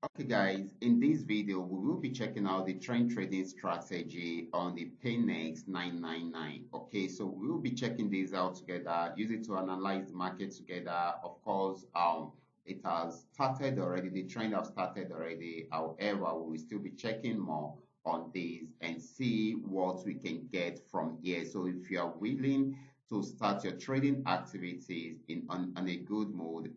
Okay, guys, in this video, we will be checking out the trend trading strategy on the Paynex 999. Okay, so we will be checking this out together, use it to analyze the market together. Of course, it has started already, the trend has started already. However, we will still be checking more on this and see what we can get from here. So if you are willing to start your trading activities on a good mood,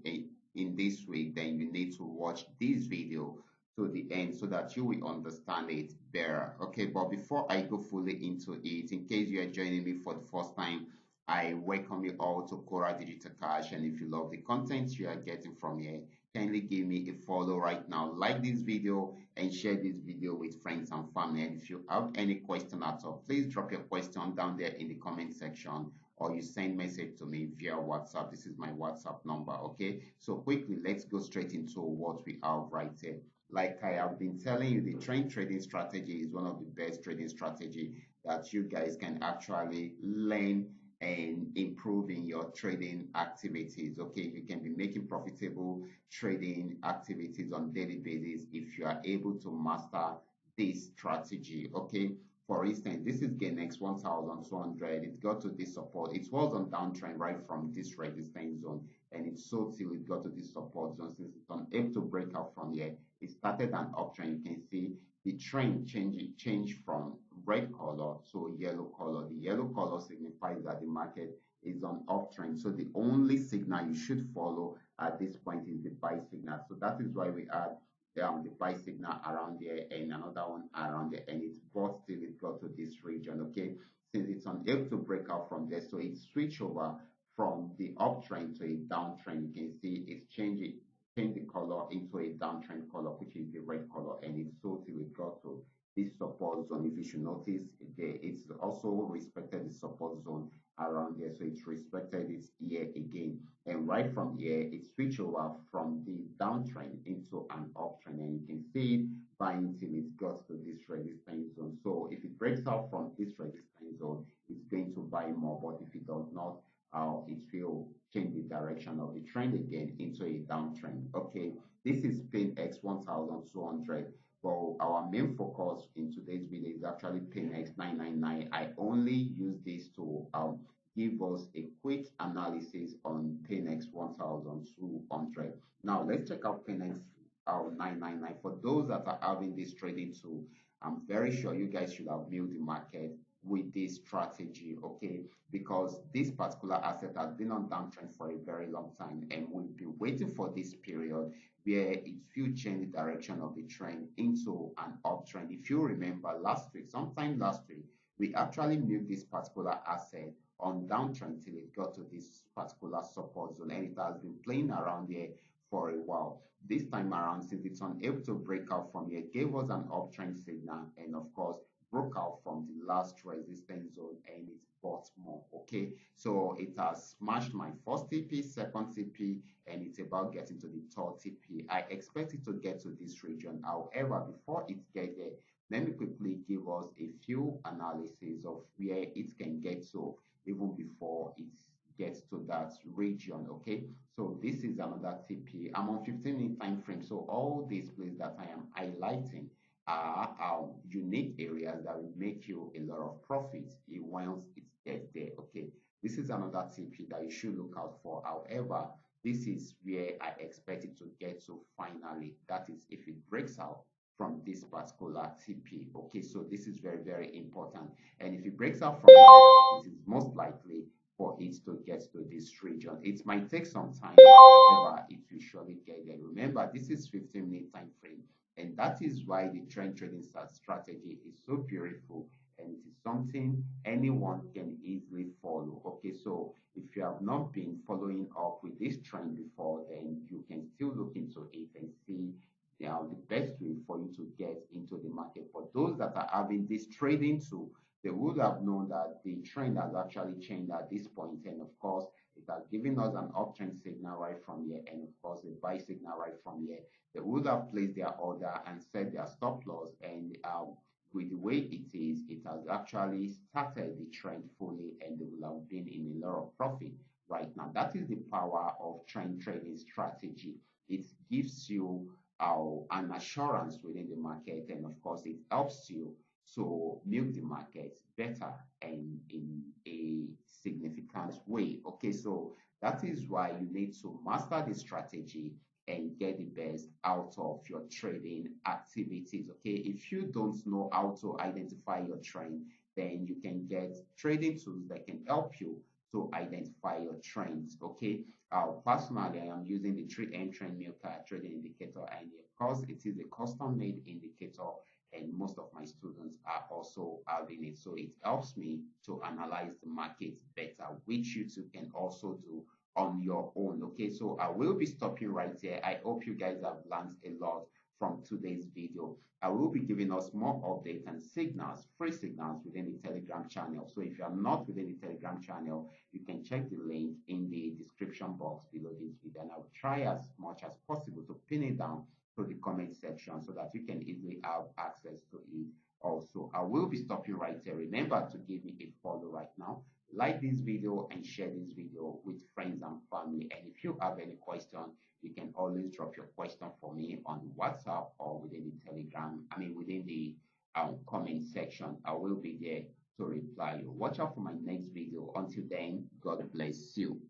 in this week, then you need to watch this video to the end so that you will understand it better. Okay, but before I go fully into it, in case you are joining me for the first time, I welcome you all to Qora Digital Cash. And if you love the content you are getting from here, kindly give me a follow right now, like this video, and share this video with friends and family. And if you have any question at all, please drop your question down there in the comment section, or you send message to me via WhatsApp. This is my WhatsApp number. Okay, so quickly, let's go straight into what we have right here. Like I have been telling you, the trend trading strategy is one of the best trading strategy that you guys can actually learn and improve in your trading activities. Okay, you can be making profitable trading activities on daily basis if you are able to master this strategy. Okay, for instance, this is GainX 1200. It got to this support. It was on downtrend right from this resistance zone, and it sold till it got to this support zone. Since it's unable to break out from here, it started an uptrend. You can see the trend change from red color to yellow color. The yellow color signifies that the market is on uptrend. So the only signal you should follow at this point is the buy signal. So that is why we add the buy signal around there and another one around there, and it's bought till it got to this region. Okay, since it's unable to break out from there, so it switched over from the uptrend to a downtrend. You can see it's change the color into a downtrend color, which is the red color, and it's so till it got to this support zone. If you should notice there, it's also respected the support zone around there, so it's respected it here again. And right from here, it switched over from the downtrend into an uptrend, and you can see it buying till it got to this resistance zone. So if it breaks out from this resistance zone, it's going to buy more, but if it does not, it will change the direction of the trend again into a downtrend. Okay, this is Pin X 1200. But our main focus in today's video is actually Pin X 999. I only use this to give us a quick analysis on Pin X 1200. Now let's check out Pin X 999. For those that are having this trading tool, I'm very sure you guys should have built the market with this strategy, okay? Because this particular asset has been on downtrend for a very long time, and we've been waiting for this period where it will change the direction of the trend into an uptrend. If you remember last week, sometime last week, we actually moved this particular asset on downtrend till it got to this particular support zone, and it has been playing around here for a while. This time around, since it's unable to break out from here, it gave us an uptrend signal, and of course broke out from the last resistance zone, and it bought more. Okay, so it has smashed my first TP, second TP, and it's about getting to the third TP. I expect it to get to this region. However, before it gets there, let me quickly give us a few analysis of where it can get to even before it gets to that region. Okay, so this is another TP. I'm on 15-minute time frame, so all these places that I am highlighting are unique areas that will make you a lot of profits once it gets there. Okay, this is another TP that you should look out for. However, this is where I expect it to get to finally. That is if it breaks out from this particular TP. Okay, so this is very, very important. And if it breaks out from here, it is most likely for it to get to this region. It might take some time, however, it will surely get there. Remember, this is 15-minute time frame, and that is why the trend trading strategy is so beautiful, and it is something anyone can easily follow. Okay, so if you have not been following up with this trend before, then you can still look into it and see the best way for you to get into the market. For those that are having this trading tool, they would have known that the trend has actually changed at this point, and of course it has given us an uptrend signal right from here, and of course a buy signal right from here. They would have placed their order and set their stop loss, and with the way it is, it has actually started the trend fully, and they will have been in a lot of profit right now. That is the power of trend trading strategy. It gives you an assurance within the market, and of course it helps you to milk the market better and in a significant way. Okay, so that is why you need to master the strategy and get the best out of your trading activities. Okay, if you don't know how to identify your trend, then you can get trading tools that can help you to identify your trends. Okay, personally, I am using the 3M Trend Milker trading indicator, and of course, it is a custom made indicator, and most of my students are also having it. So it helps me to analyze the market better, which you too can also do on your own. Okay, so I will be stopping right there. I hope you guys have learned a lot from today's video. I will be giving us more updates and signals, free signals within the Telegram channel. So if you are not within the Telegram channel, you can check the link in the description box below this video, and I will try as much as possible to pin it down to the comment section so that you can easily have access to it. Also, I will be stopping right there. Remember to give me a follow right now, like this video, and share this video with friends and family. And if you have any question, you can always drop your question for me on WhatsApp or within the Telegram, within the comment section. I will be there to reply you. Watch out for my next video. Until then, God bless you.